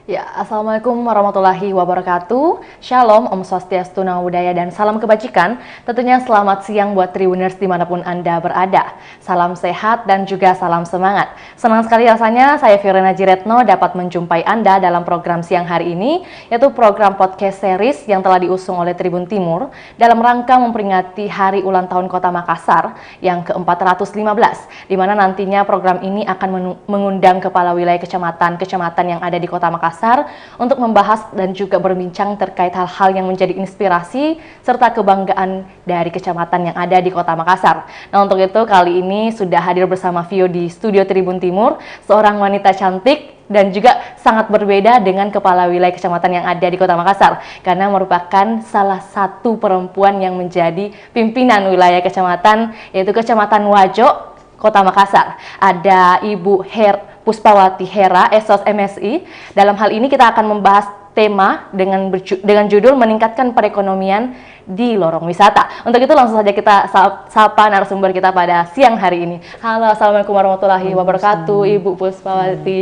Ya, Assalamualaikum warahmatullahi wabarakatuh. Shalom, Om Swastiastu, Namo Buddhaya, dan salam kebajikan. Tentunya selamat siang buat Tribuners dimanapun Anda berada. Salam sehat dan juga salam semangat. Senang sekali rasanya saya Fiorina Jiretno dapat menjumpai Anda dalam program siang hari ini, yaitu program podcast series yang telah diusung oleh Tribun Timur dalam rangka memperingati Hari Ulang Tahun Kota Makassar yang ke-415, di mana nantinya program ini akan mengundang kepala wilayah kecamatan yang ada di Kota Makassar untuk membahas dan juga berbincang terkait hal-hal yang menjadi inspirasi serta kebanggaan dari kecamatan yang ada di Kota Makassar. Nah, untuk itu kali ini sudah hadir bersama Vio di studio Tribun Timur, seorang wanita cantik dan juga sangat berbeda dengan kepala wilayah kecamatan yang ada di Kota Makassar, karena merupakan salah satu perempuan yang menjadi pimpinan wilayah kecamatan, yaitu Kecamatan Wajo, Kota Makassar. Ada Ibu Puspawati Hera, Esos MSI. Dalam hal ini kita akan membahas tema dengan judul meningkatkan perekonomian di lorong wisata. Untuk itu langsung saja kita sapa narasumber kita pada siang hari ini. Halo, Assalamualaikum warahmatullahi wabarakatuh, Ibu Puspawati.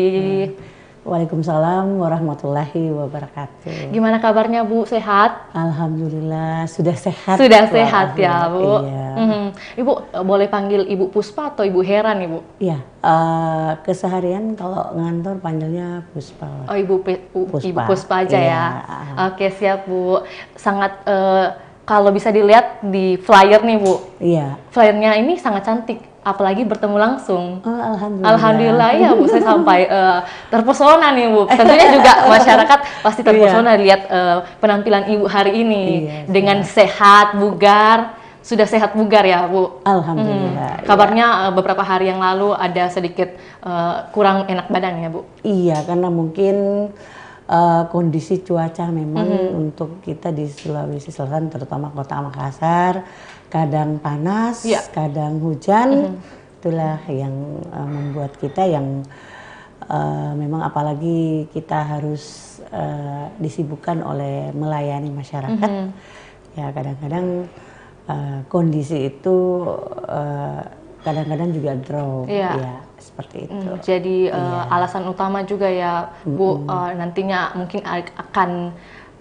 Waalaikumsalam warahmatullahi wabarakatuh. Gimana kabarnya, Bu? Sehat? Alhamdulillah, sudah sehat. Sudah sehat ya, Bu. Iya. Ibu boleh panggil Ibu Puspa atau Ibu Hera nih, Bu? Iya, keseharian kalau ngantor panggilnya Puspa. Oh, Ibu Puspa aja ya. Oke, siap, Bu. Sangat kalau bisa dilihat di flyer nih, Bu. Iya. Flyernya ini sangat cantik, apalagi bertemu langsung. Oh, alhamdulillah. Alhamdulillah ya, Bu. Saya sampai terpesona nih, Bu. Tentunya juga masyarakat pasti terpesona lihat penampilan Ibu hari ini dengan sehat, bugar. Sudah sehat bugar ya, Bu? Alhamdulillah. Kabarnya beberapa hari yang lalu ada sedikit kurang enak badan ya, Bu? Iya, karena mungkin kondisi cuaca memang untuk kita di Sulawesi Selatan, terutama Kota Makassar, kadang panas, kadang hujan. Itulah yang membuat kita yang memang apalagi kita harus disibukkan oleh melayani masyarakat. Ya, kadang-kadang kondisi itu kadang-kadang juga drop, ya seperti itu. Jadi alasan utama juga ya, Bu, nantinya mungkin akan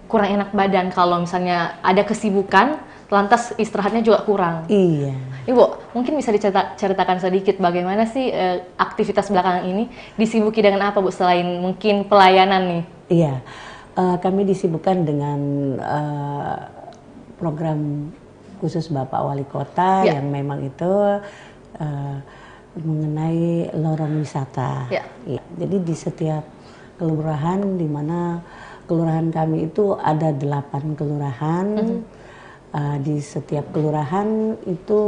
kurang enak badan kalau misalnya ada kesibukan, lantas istirahatnya juga kurang. Iya. Ibu, mungkin bisa diceritakan sedikit bagaimana sih aktivitas belakangan ini disibuki dengan apa, Bu, selain mungkin pelayanan nih? Iya, kami disibukkan dengan program khusus Bapak Wali Kota yang memang itu mengenai lorong wisata. Ya, jadi di setiap kelurahan, di mana kelurahan kami itu ada 8 kelurahan. Di setiap kelurahan itu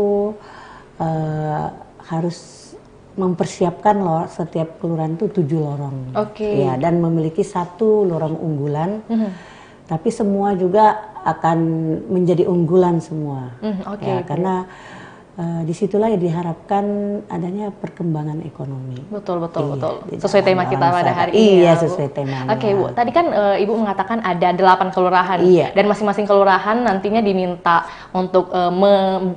harus mempersiapkan setiap kelurahan itu 7 lorong. Ya, dan memiliki 1 lorong unggulan. Tapi semua juga akan menjadi unggulan semua. Ya, karena disitulah ya diharapkan adanya perkembangan ekonomi. Betul. Sesuai tema kita pada hari ini. Iya, ya, sesuai temanya. Oke, Bu. Tadi kan Ibu mengatakan ada 8 kelurahan. Dan masing-masing kelurahan nantinya diminta untuk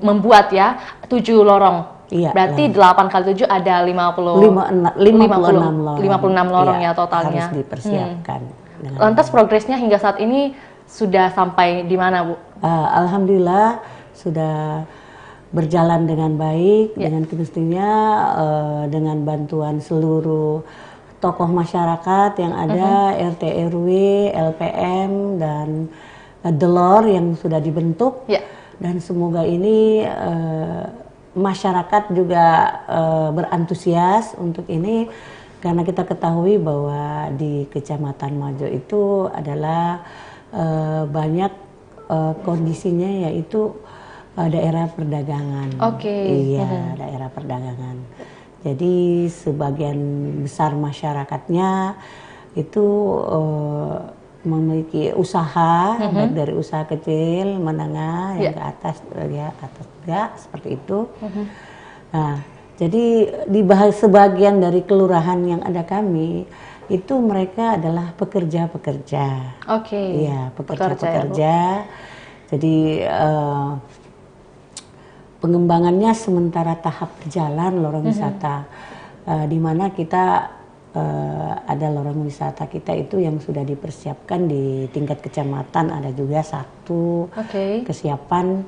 membuat ya 7 lorong. Berarti 8 kali 7 ada 56 lorong ya totalnya. Harus dipersiapkan. Lantas progresnya hingga saat ini sudah sampai di mana, Bu? Alhamdulillah sudah berjalan dengan baik, dengan semestinya dengan bantuan seluruh tokoh masyarakat yang ada, RT RW, LPM, dan DELOR yang sudah dibentuk. Dan semoga ini masyarakat juga berantusias untuk ini, karena kita ketahui bahwa di Kecamatan Wajo itu adalah banyak kondisinya yaitu daerah perdagangan. Iya, daerah perdagangan. Jadi sebagian besar masyarakatnya itu memiliki usaha, baik dari usaha kecil, menengah, yang ke atas, atas juga seperti itu. Nah, jadi di sebagian dari kelurahan yang ada kami itu mereka adalah pekerja-pekerja. Iya, pekerja-pekerja. Jadi pengembangannya sementara tahap berjalan lorong wisata, di mana kita ada lorong wisata kita itu yang sudah dipersiapkan di tingkat kecamatan, ada juga satu kesiapan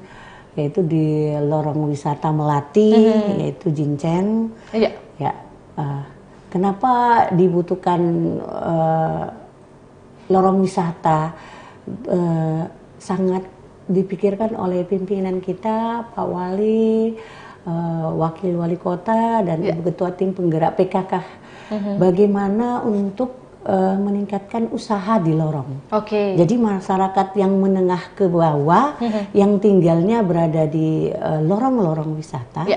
yaitu di lorong wisata Melati, yaitu Jincen. Ya, kenapa dibutuhkan lorong wisata? Sangat dipikirkan oleh pimpinan kita, Pak Wali, Wakil Wali Kota, dan Ibu Ketua Tim Penggerak PKK. Bagaimana untuk meningkatkan usaha di lorong. Jadi masyarakat yang menengah ke bawah, yang tinggalnya berada di lorong-lorong wisata,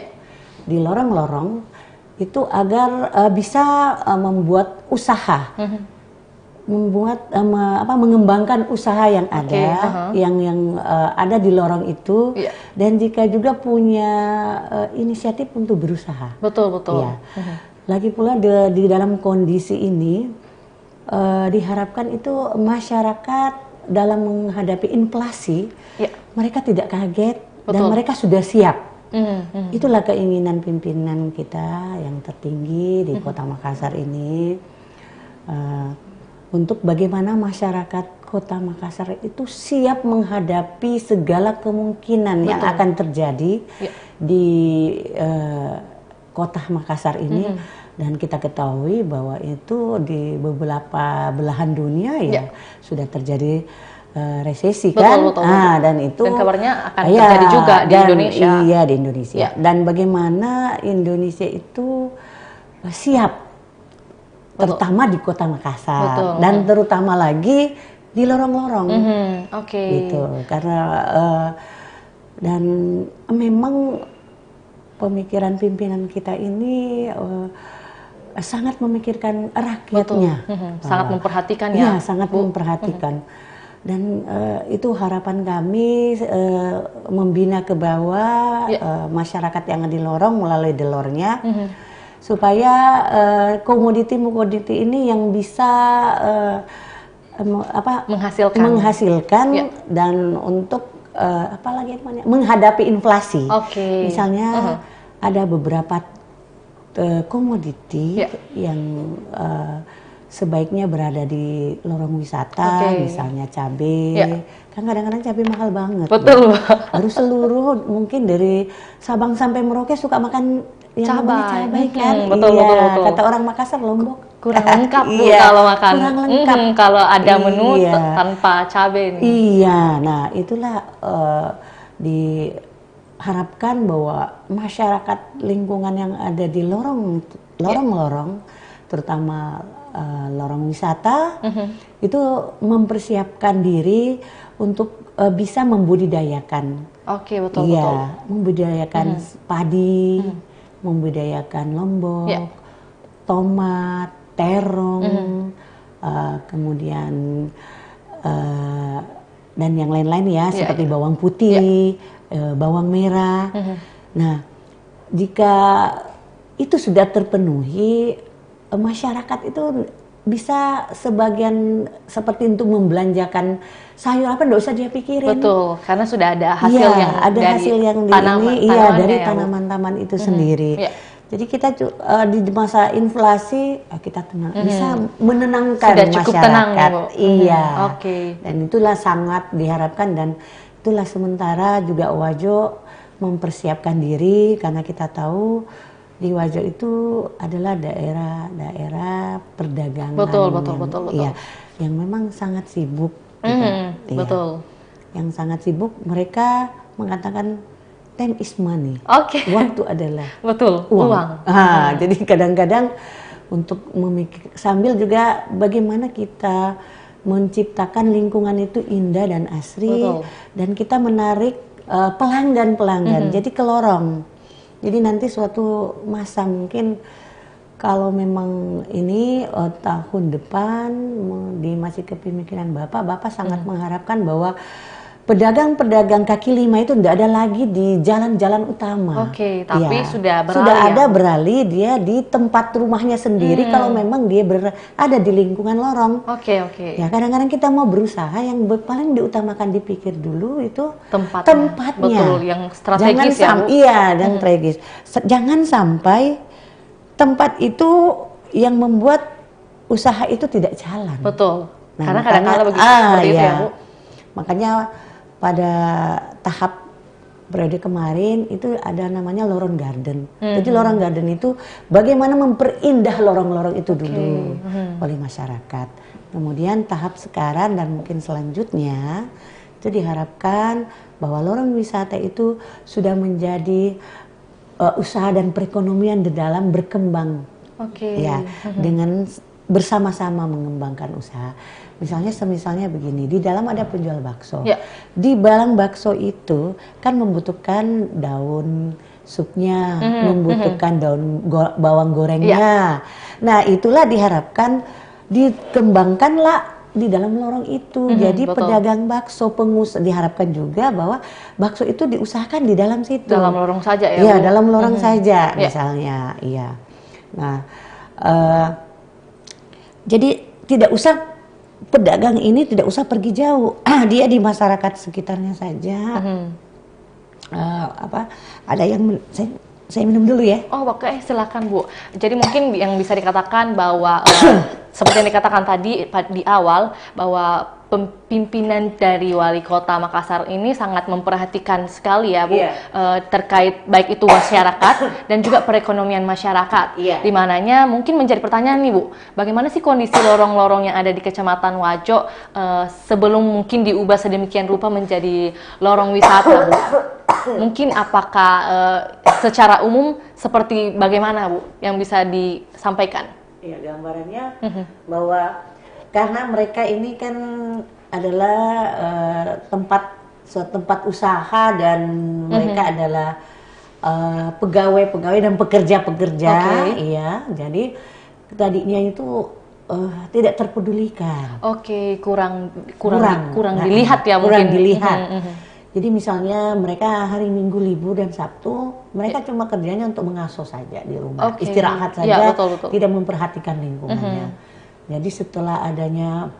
di lorong-lorong itu agar bisa membuat usaha, mengembangkan usaha yang ada, yang ada di lorong itu, dan jika juga punya inisiatif untuk berusaha. Betul. Ya. Lagi pula di dalam kondisi ini diharapkan itu masyarakat dalam menghadapi inflasi, mereka tidak kaget dan mereka sudah siap. Itulah keinginan pimpinan kita yang tertinggi di Kota Makassar ini, untuk bagaimana masyarakat Kota Makassar itu siap menghadapi segala kemungkinan yang akan terjadi di Kota Makassar ini. Dan kita ketahui bahwa itu di beberapa belahan dunia sudah terjadi resesi kan. Dan itu dan kabarnya akan terjadi juga di Indonesia. Iya, di Indonesia. Dan bagaimana Indonesia itu siap, terutama di Kota Makassar, dan terutama lagi di lorong-lorong. Gitu. Karena dan memang pemikiran pimpinan kita ini sangat memikirkan rakyatnya. Sangat memperhatikan ya. Sangat memperhatikan. Dan itu harapan kami, membina ke bawah masyarakat yang di lorong melalui delornya, supaya komoditi ini yang bisa menghasilkan dan untuk apalagi namanya, menghadapi inflasi. Misalnya ada beberapa komoditi yang sebaiknya berada di lorong wisata, misalnya cabai. Kan kadang-kadang cabai mahal banget. Harus seluruh, mungkin dari Sabang sampai Merauke suka makan yang namanya cabai kan. Betul. Kata orang Makassar, Lombok kurang lengkap kalau makan. Kurang lengkap kalau ada menu tanpa cabai nih. Nah itulah diharapkan bahwa masyarakat lingkungan yang ada di lorong-lorong, terutama lorong wisata, itu mempersiapkan diri untuk bisa membudidayakan. Betul. Membudidayakan padi, membudidayakan lombok, tomat, terong, kemudian dan yang lain-lain seperti bawang putih, bawang merah. Nah, jika itu sudah terpenuhi, masyarakat itu bisa sebagian seperti untuk membelanjakan sayur apa, nggak usah dia pikirin. Betul, karena sudah ada hasil yang ada dari hasil yang dari tanaman-tanaman itu sendiri. Jadi kita di masa inflasi kita tenang, bisa menenangkan sudah cukup masyarakat. Tenang, ya, Bu? Dan itulah sangat diharapkan, dan itulah sementara juga Wajo mempersiapkan diri, karena kita tahu di Wajo itu adalah daerah perdagangan. Betul. Yang memang sangat sibuk. Betul. Yang sangat sibuk, mereka mengatakan time is money. Waktu adalah uang. Jadi kadang-kadang untuk sambil juga bagaimana kita menciptakan lingkungan itu indah dan asri, dan kita menarik pelanggan-pelanggan. Jadi ke lorong. Jadi nanti suatu masa mungkin kalau memang ini tahun depan masih kepemimpinan Bapak sangat mengharapkan bahwa pedagang-pedagang kaki lima itu tidak ada lagi di jalan-jalan utama. Tapi sudah ada beralih dia di tempat rumahnya sendiri, kalau memang dia ada di lingkungan lorong. Ya, kadang-kadang kita mau berusaha, yang paling diutamakan dipikir dulu itu tempatnya. Betul, yang strategis dan strategis. Jangan sampai tempat itu yang membuat usaha itu tidak jalan. Betul. Nah, Karena makanya, kadang-kala begitu seperti itu ya, Bu. Makanya pada tahap periode kemarin itu ada namanya lorong garden. Jadi lorong garden itu bagaimana memperindah lorong-lorong itu dulu oleh masyarakat. Kemudian tahap sekarang dan mungkin selanjutnya itu diharapkan bahwa lorong wisata itu sudah menjadi usaha dan perekonomian di dalam berkembang. Ya, dengan bersama-sama mengembangkan usaha. Misalnya begini, di dalam ada penjual bakso. Ya. Di dalam bakso itu kan membutuhkan daun supnya, membutuhkan daun bawang gorengnya. Nah, itulah diharapkan dikembangkanlah di dalam lorong itu. Jadi betul. pedagang bakso, pengusaha diharapkan juga bahwa bakso itu diusahakan di dalam situ. Dalam lorong saja ya, Iya, Bu? dalam lorong saja misalnya. Iya. Nah, jadi tidak usah pedagang ini tidak usah pergi jauh, dia di masyarakat sekitarnya saja. Ada yang saya minum dulu ya. Oh, oke, silakan Bu. Jadi mungkin yang bisa dikatakan bahwa seperti yang dikatakan tadi di awal bahwa pimpinan dari Wali Kota Makassar ini sangat memperhatikan sekali ya, Bu, terkait baik itu masyarakat dan juga perekonomian masyarakat. Di mananya mungkin menjadi pertanyaan nih, Bu, bagaimana sih kondisi lorong-lorong yang ada di Kecamatan Wajo sebelum mungkin diubah sedemikian rupa menjadi lorong wisata, Bu? Mungkin apakah secara umum seperti bagaimana, Bu, yang bisa disampaikan? Iya, gambarannya bahwa karena mereka ini kan adalah tempat usaha dan mereka adalah pegawai-pegawai dan pekerja-pekerja, iya. Jadi tadinya itu tidak terpedulikan. Kurang Nah, dilihat ya, kurang mungkin. dilihat. Jadi misalnya mereka hari Minggu libur dan Sabtu, mereka cuma kerjanya untuk mengasuh saja di rumah, istirahat saja, betul. tidak memperhatikan lingkungannya. Jadi setelah adanya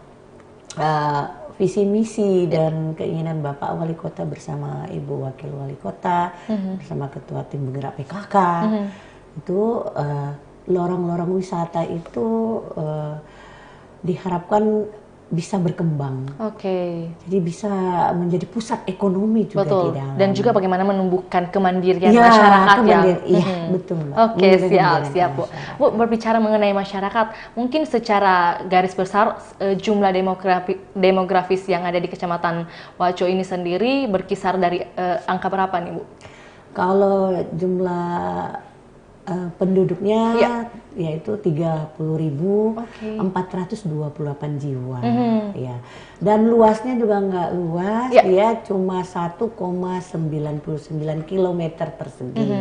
visi misi dan keinginan Bapak Wali Kota bersama Ibu Wakil Wali Kota, bersama Ketua Tim Penggerak PKK, itu lorong-lorong wisata itu diharapkan bisa berkembang. Jadi bisa menjadi pusat ekonomi juga di dalam. Dan juga bagaimana menumbuhkan kemandirian masyarakat ya. Iya, betul. Siap Bu. Bu, berbicara mengenai masyarakat, mungkin secara garis besar jumlah demografis yang ada di Kecamatan Wajo ini sendiri berkisar dari angka berapa nih, Bu? Kalau jumlah penduduknya yaitu 30.428 jiwa, ya. Dan luasnya juga nggak luas, dia cuma 1,99 km persegi.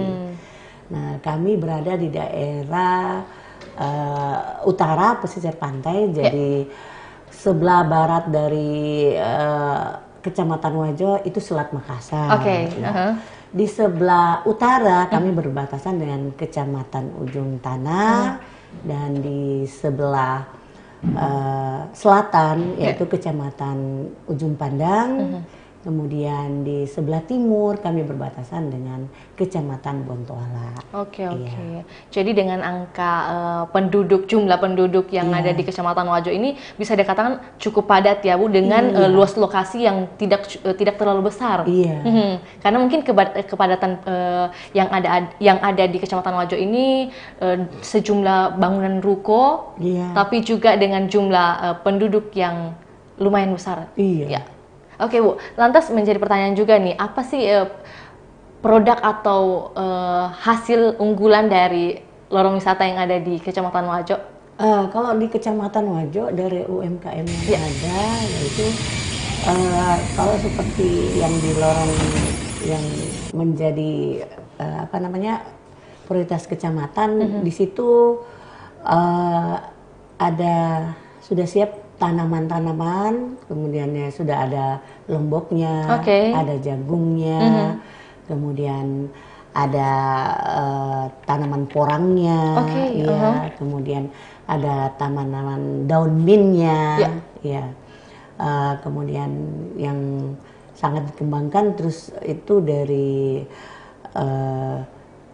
Nah, kami berada di daerah utara pesisir pantai, jadi sebelah barat dari Kecamatan Wajo itu Selat Makassar. Di sebelah utara kami berbatasan dengan Kecamatan Ujung Tanah, dan di sebelah selatan yaitu Kecamatan Ujung Pandang. Kemudian di sebelah timur kami berbatasan dengan Kecamatan Bontoala. Jadi dengan angka jumlah penduduk yang ada di Kecamatan Wajo ini bisa dikatakan cukup padat ya, Bu, dengan luas lokasi yang tidak terlalu besar. Karena mungkin kepadatan yang ada di Kecamatan Wajo ini sejumlah bangunan ruko, tapi juga dengan jumlah penduduk yang lumayan besar. Oke, Bu, lantas menjadi pertanyaan juga nih, apa sih produk atau hasil unggulan dari lorong wisata yang ada di Kecamatan Wajo? Kalau di Kecamatan Wajo dari UMKM yang ada, yaitu kalau seperti yang di lorong yang menjadi prioritas kecamatan, di situ ada sudah siap tanaman-tanaman, kemudian sudah ada lomboknya, ada jagungnya, kemudian ada tanaman porangnya, kemudian ada tanaman daun mintnya, kemudian yang sangat dikembangkan terus itu dari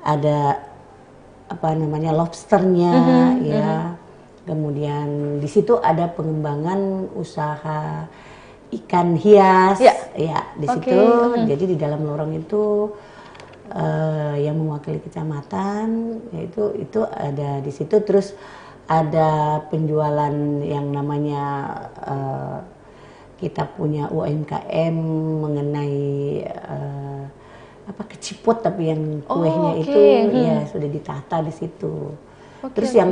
ada lobsternya, Kemudian di situ ada pengembangan usaha ikan hias, ya di situ. Jadi di dalam lorong itu yang mewakili kecamatan, yaitu itu ada di situ. Terus ada penjualan yang namanya kita punya UMKM mengenai apa kecipot, tapi yang kuehnya itu ya sudah ditata di situ. Terus yang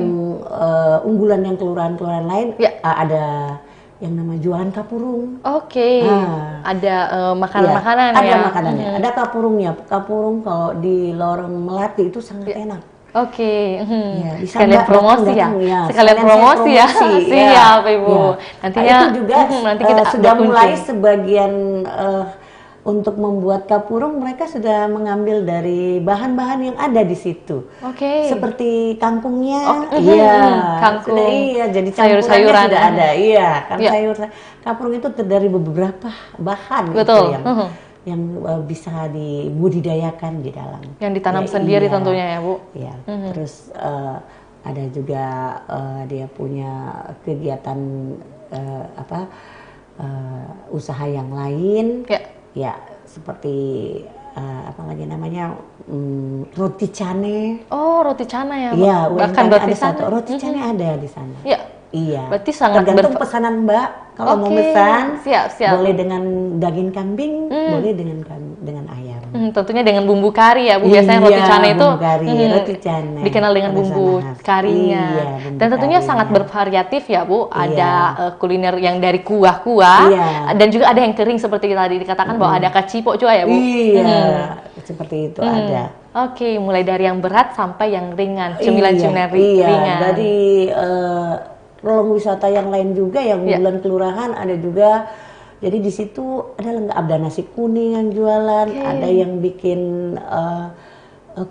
unggulan yang kelurahan-kelurahan lain ada yang nama jualan kapurung. Ada makanan-makanan ada makanannya, ada kapurungnya. Kapurung kalau di lorong Melati itu sangat enak. Ya, sekalian promosi ya. Sekalian promosi ya. Siap Ibu. Nantinya itu juga nanti kita sudah mulai sebagian untuk membuat kapurung, mereka sudah mengambil dari bahan-bahan yang ada di situ. Seperti kangkungnya, kangkung. Sudah, jadi sayur-sayuran sudah ada. Kan sayur kapurung itu terdiri beberapa bahan gitu yang bisa dibudidayakan di dalam. Yang ditanam sendiri tentunya ya, Bu. Terus ada juga dia punya kegiatan usaha yang lain. Ya, seperti apa lagi namanya, roti cane. Roti cane ya, Bu. Iya, bahkan ada satu roti cane ada di sana. Iya. Berarti sangat tergantung pesanan Mbak. Kalau mau pesan, boleh dengan daging kambing, boleh dengan ayam. Tentunya dengan bumbu kari ya, Bu. Biasanya roti cane itu roti cane dikenal dengan bumbu karinya. Dan tentunya sangat bervariatif ya, Bu. Ada kuliner yang dari kuah-kuah, dan juga ada yang kering seperti tadi dikatakan bahwa ada kacipok juga ya, Bu. Seperti itu ada. Mulai dari yang berat sampai yang ringan, cemilan-cemilan ringan. Dari lorong wisata yang lain juga, yang bulan kelurahan ada juga. Jadi di situ ada nasi kuning yang jualan, ada yang bikin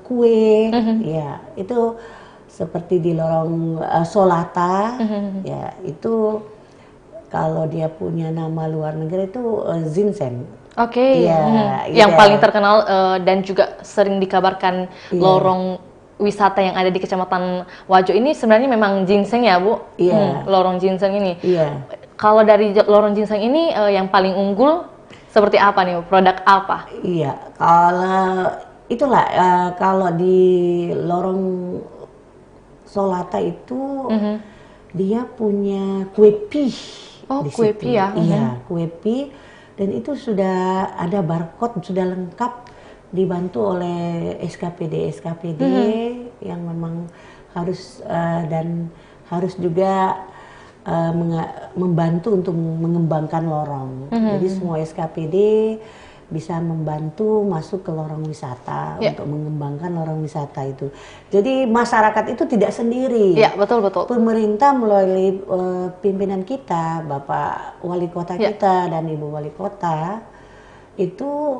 kue, ya itu seperti di lorong Solata, ya itu kalau dia punya nama luar negeri itu ginseng. Yang paling terkenal dan juga sering dikabarkan lorong wisata yang ada di Kecamatan Wajo ini sebenarnya memang ginseng ya, Bu? Lorong ginseng ini. Kalau dari lorong ginseng ini yang paling unggul seperti apa nih, produk apa? Kalau itulah kalau di lorong Solata itu dia punya kue pie. Kue pie ya? Kue pie, dan itu sudah ada barcode, sudah lengkap, dibantu oleh SKPD yang memang harus dan harus juga membantu untuk mengembangkan lorong. Jadi semua SKPD bisa membantu masuk ke lorong wisata untuk mengembangkan lorong wisata itu. Jadi masyarakat itu tidak sendiri. Betul. Pemerintah melalui pimpinan kita, Bapak Wali Kota kita dan Ibu Wali Kota itu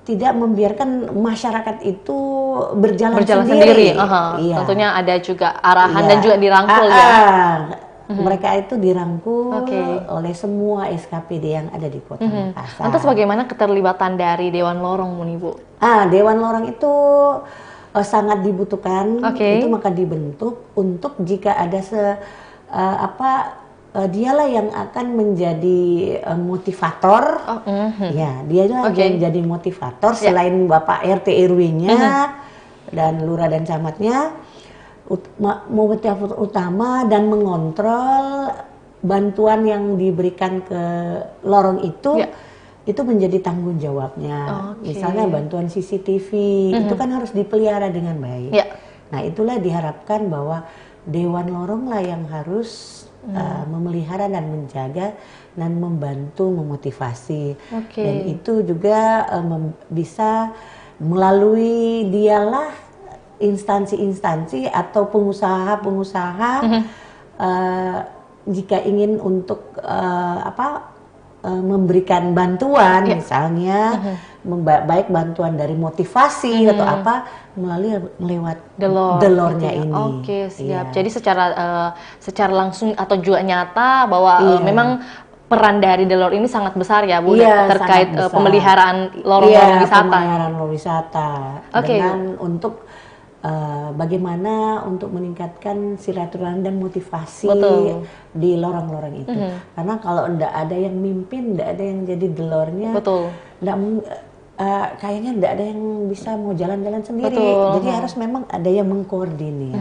tidak membiarkan masyarakat itu berjalan sendiri. Tentunya ada juga arahan dan juga dirangkul ya. Mereka itu dirangkul oleh semua SKPD yang ada di Kota Makassar. Lantas bagaimana keterlibatan dari Dewan Lorong, Bu? Dewan Lorong itu sangat dibutuhkan. Itu maka dibentuk untuk jika ada dialah yang akan menjadi motivator. Dialah yang jadi motivator selain Bapak RT RW-nya dan lurah dan camatnya, motivator utama dan mengontrol bantuan yang diberikan ke lorong itu menjadi tanggung jawabnya. Misalnya bantuan CCTV itu kan harus dipelihara dengan baik. Nah, itulah diharapkan bahwa Dewan Lorong lah yang harus memelihara dan menjaga dan membantu memotivasi. Dan itu juga bisa melalui dialah instansi-instansi atau pengusaha-pengusaha jika ingin untuk memberikan bantuan, misalnya baik bantuan dari motivasi atau apa melalui lewat delornya ini. Siap. Jadi secara langsung atau juga nyata bahwa memang peran dari Delor ini sangat besar ya, Bu, terkait pemeliharaan lorong-lorong wisata. Pemeliharaan lorong wisata dengan untuk bagaimana untuk meningkatkan silaturahmi dan motivasi Betul. di lorong-lorong itu. Karena kalau ndak ada yang mimpin, ndak ada yang jadi delornya, Betul. kayaknya ndak ada yang bisa mau jalan-jalan sendiri. Betul. Jadi harus memang ada yang mengkoordinir.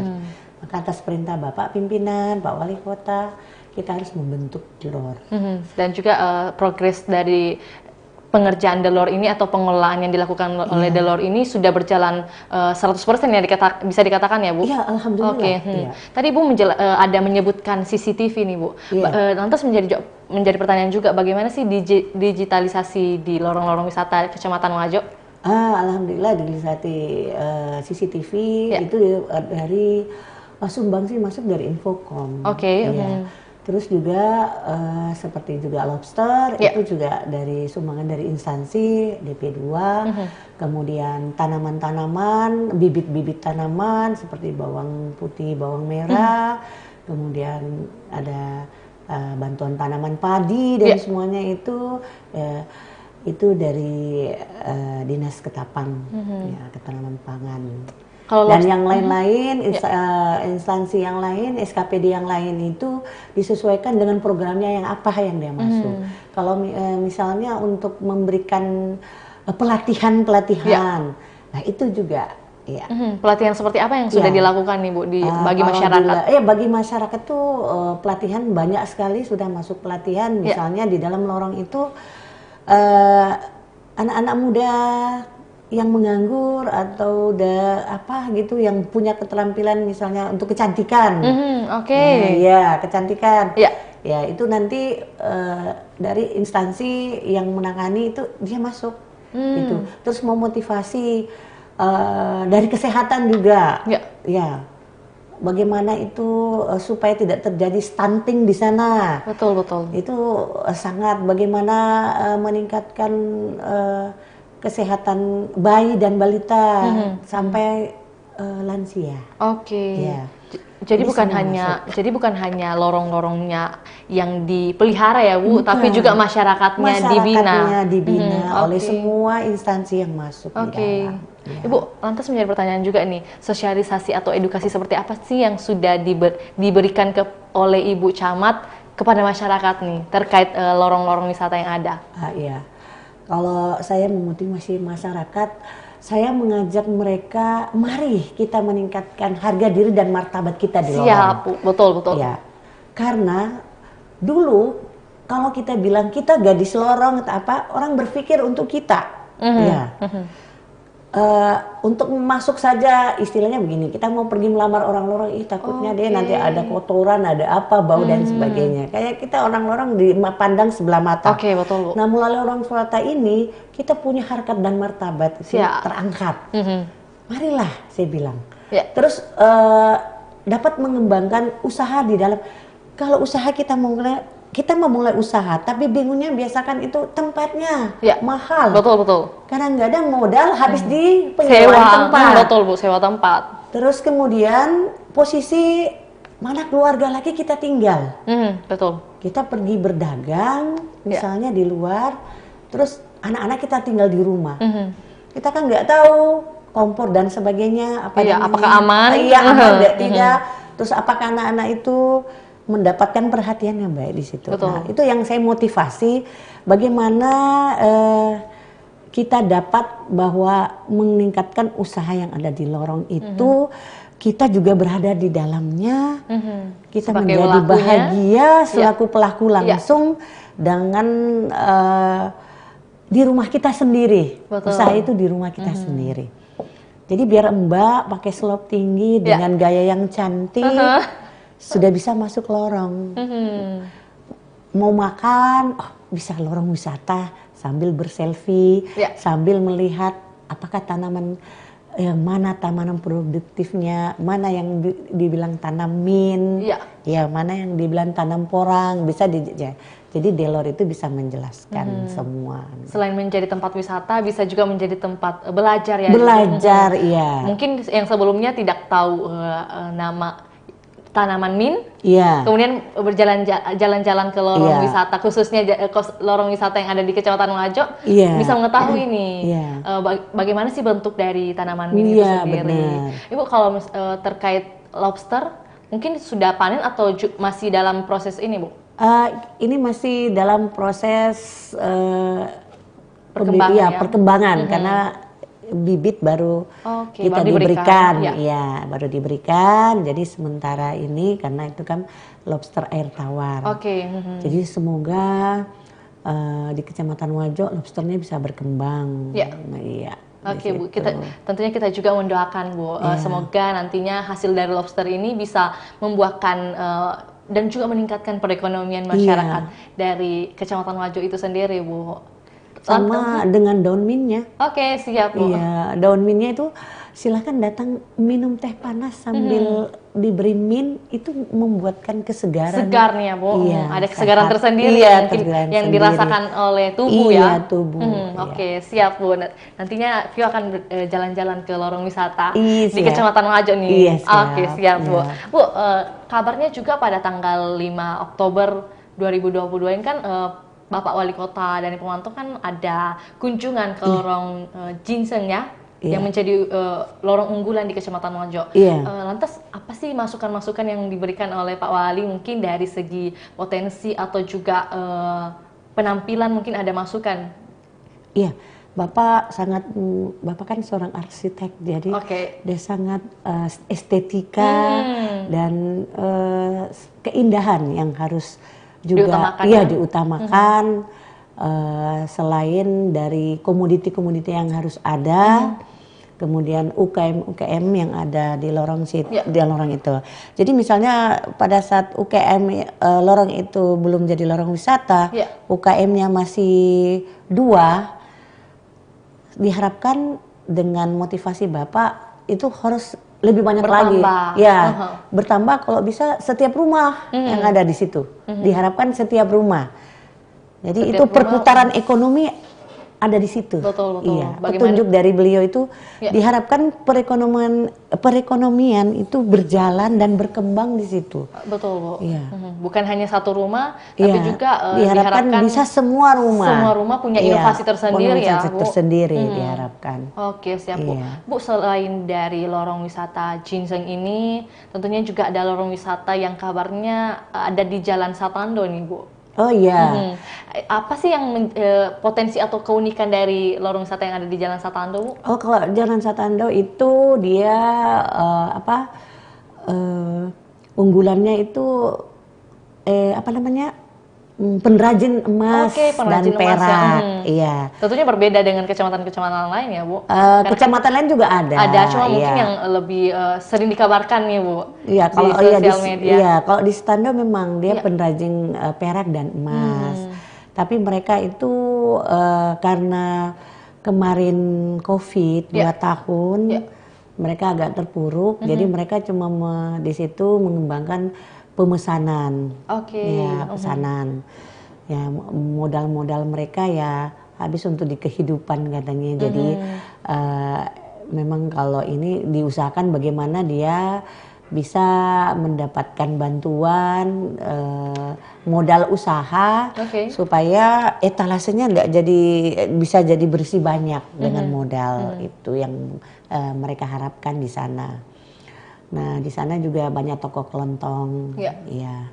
Maka atas perintah Bapak Pimpinan, Pak Wali Kota, kita harus membentuk delor. Dan juga progres dari pengerjaan delor ini atau pengelolaan yang dilakukan oleh delor ini sudah berjalan 100% ya bisa dikatakan ya Bu? Iya, alhamdulillah. Oke. Iya. Tadi Bu ada menyebutkan CCTV nih Bu. Iya. Lantas menjadi pertanyaan juga, bagaimana sih digitalisasi di lorong-lorong wisata Kecamatan Ngajo? Alhamdulillah digitalisasi CCTV itu dari sumbangsi masuk dari Infocom. Oke. Iya. Terus juga seperti juga lobster itu juga dari sumbangan dari instansi DP2, kemudian tanaman-tanaman, bibit-bibit tanaman seperti bawang putih, bawang merah, kemudian ada bantuan tanaman padi dan semuanya itu dari Dinas Ketapang, ya, Ketahanan Pangan. Dan yang lain-lain, instansi yang lain, SKPD yang lain itu disesuaikan dengan programnya yang apa yang dia masuk. Kalau misalnya untuk memberikan pelatihan, nah itu juga. Ya. Pelatihan seperti apa yang sudah dilakukan nih Bu bagi masyarakat? Bagi masyarakat tuh pelatihan banyak sekali sudah masuk pelatihan. Misalnya di dalam lorong itu anak-anak muda yang menganggur atau gitu yang punya keterampilan misalnya untuk kecantikan. Ya, kecantikan. Ya, itu nanti dari instansi yang menangani itu dia masuk gitu. Terus mau motivasi dari kesehatan juga. Ya. Bagaimana itu supaya tidak terjadi stunting di sana. Betul. Itu sangat bagaimana meningkatkan kesehatan bayi dan balita sampai lansia. Oke. Ya. Jadi bukan hanya lorong-lorongnya yang dipelihara ya Bu, tapi juga masyarakatnya dibina oleh semua instansi yang masuk di dalam. Ya. Ibu, lantas menjadi pertanyaan juga nih, sosialisasi atau edukasi seperti apa sih yang sudah diberikan oleh Ibu Camat kepada masyarakat nih terkait lorong-lorong wisata yang ada? Iya. Kalau saya memotivasi masyarakat, saya mengajak mereka, mari kita meningkatkan harga diri dan martabat kita di lorong. Siap, betul. Ya, karena dulu kalau kita bilang kita gadis lorong atau apa, orang berpikir untuk kita. Ya. Untuk masuk saja istilahnya begini, kita mau pergi melamar orang lorong, takutnya dia nanti ada kotoran, ada apa, bau dan sebagainya. Kayak kita orang lorong dipandang sebelah mata. Betul. Nah, melalui orang wisata ini kita punya harkat dan martabat terangkat. Marilah, saya bilang. Terus dapat mengembangkan usaha di dalam. Kalau usaha kita mau mulai usaha, tapi bingungnya biasakan itu tempatnya mahal. Betul. Kadang-kadang modal habis di penyewaan tempat. Betul Bu, sewa tempat. Terus kemudian posisi mana keluarga lagi kita tinggal. Betul. Kita pergi berdagang, misalnya di luar, terus anak-anak kita tinggal di rumah. Kita kan nggak tahu kompor dan sebagainya apakah aman? Aman tidak. Terus apakah anak-anak itu mendapatkan perhatian yang baik di situ. Nah, itu yang saya motivasi bagaimana kita dapat bahwa meningkatkan usaha yang ada di lorong itu, kita juga berada di dalamnya, kita sebagai menjadi bahagia selaku pelaku langsung dengan di rumah kita sendiri. Usaha itu di rumah kita sendiri. Jadi biar Mbak pakai slop tinggi dengan gaya yang cantik, sudah bisa masuk lorong. Mau makan, bisa lorong wisata sambil berselfie, sambil melihat apakah tanaman mana tanaman produktifnya, mana yang dibilang tanam mint, mana yang dibilang tanam porang, bisa jadi delor itu bisa menjelaskan semua. Selain menjadi tempat wisata, bisa juga menjadi tempat belajar ya. Belajar, iya. Mungkin yang sebelumnya tidak tahu nama tanaman mint, Iya. kemudian jalan-jalan ke lorong Iya. wisata, khususnya lorong wisata yang ada di Kecamatan Wajo, Iya. bisa mengetahui nih Iya. bagaimana sih bentuk dari tanaman mint itu Iya, sendiri. benar. Ibu kalau terkait lobster, mungkin sudah panen atau masih dalam proses ini, Bu? Ini masih dalam proses Perkembangan, ya? perkembangan karena bibit baru kita baru diberikan, ya. ya baru diberikan. Jadi sementara ini karena itu kan lobster air tawar. Jadi semoga di Kecamatan Wajo lobsternya bisa berkembang. Ya. Nah, iya. Oke, Bu, tentunya kita juga mendoakan, Bu, semoga nantinya hasil dari lobster ini bisa membuahkan dan juga meningkatkan perekonomian masyarakat dari Kecamatan Wajo itu sendiri, Bu. Sama dengan daun mintnya. Oke, siap, Bu. Iya, daun mintnya itu silahkan datang minum teh panas sambil diberi mint, itu membuatkan kesegaran. Segarnya, Bu. Iya, ada kesegaran sehat. tersendiri Iya, mungkin yang dirasakan oleh tubuh, iya, ya. Tubuh. Oke, siap, Bu. Nantinya Vio akan jalan-jalan ke lorong wisata Iya, di Kecamatan Wajo nih. Iya, siap. Oke, siap, Bu. Iya. Bu, kabarnya juga pada tanggal 5 Oktober 2022 ini kan Bapak Wali Kota dan Pemantau kan ada kunjungan ke lorong Ginseng, ya, yang menjadi lorong unggulan di Kecamatan Wajo. Lantas apa sih masukan-masukan yang diberikan oleh Pak Wali mungkin dari segi potensi atau juga penampilan, mungkin ada masukan? Iya, Bapak kan seorang arsitek, jadi dia sangat estetika dan keindahan yang harus juga diutamakan, selain dari komoditi-komoditi yang harus ada, kemudian UKM yang ada di lorong itu. Jadi misalnya pada saat UKM lorong itu belum jadi lorong wisata, UKM-nya masih 2, diharapkan dengan motivasi Bapak itu harus lebih banyak lagi, bertambah kalau bisa setiap rumah yang ada di situ, diharapkan setiap rumah. Jadi itu perputaran ekonomi ada di situ. Betul. Iya, petunjuk dari beliau itu diharapkan perekonomian itu berjalan dan berkembang di situ. Betul, Bu. Iya. Bukan hanya satu rumah, tapi juga diharapkan bisa semua rumah. Semua rumah punya inovasi tersendiri, ya, Bu. Diharapkan. Oke, siap, Bu. Bu, selain dari lorong wisata Ginseng ini, tentunya juga ada lorong wisata yang kabarnya ada di Jalan Satando nih, Bu. Oh iya. Apa sih yang potensi atau keunikan dari lorong wisata yang ada di Jalan Satando, Bu? Oh, kalau Jalan Satando itu dia unggulannya itu pengrajin emas dan perak. Iya. Tentunya berbeda dengan kecamatan-kecamatan lain, ya, Bu. Kecamatan lain juga ada. Ada, cuma mungkin yang lebih sering dikabarkan nih, Bu. Iya, kalau di sosial media. Iya, kalau di Satando memang dia pengrajin perak dan emas. Tapi mereka itu karena kemarin COVID 2 tahun, mereka agak terpuruk. Jadi mereka cuma di situ mengembangkan pemesanan. Pesanan. Ya, modal-modal mereka ya habis untuk di kehidupan katanya. Jadi memang kalau ini diusahakan bagaimana dia bisa mendapatkan bantuan modal usaha supaya etalasenya bisa jadi bersih banyak dengan modal itu yang mereka harapkan di sana. Nah, di sana juga banyak toko kelontong. Iya.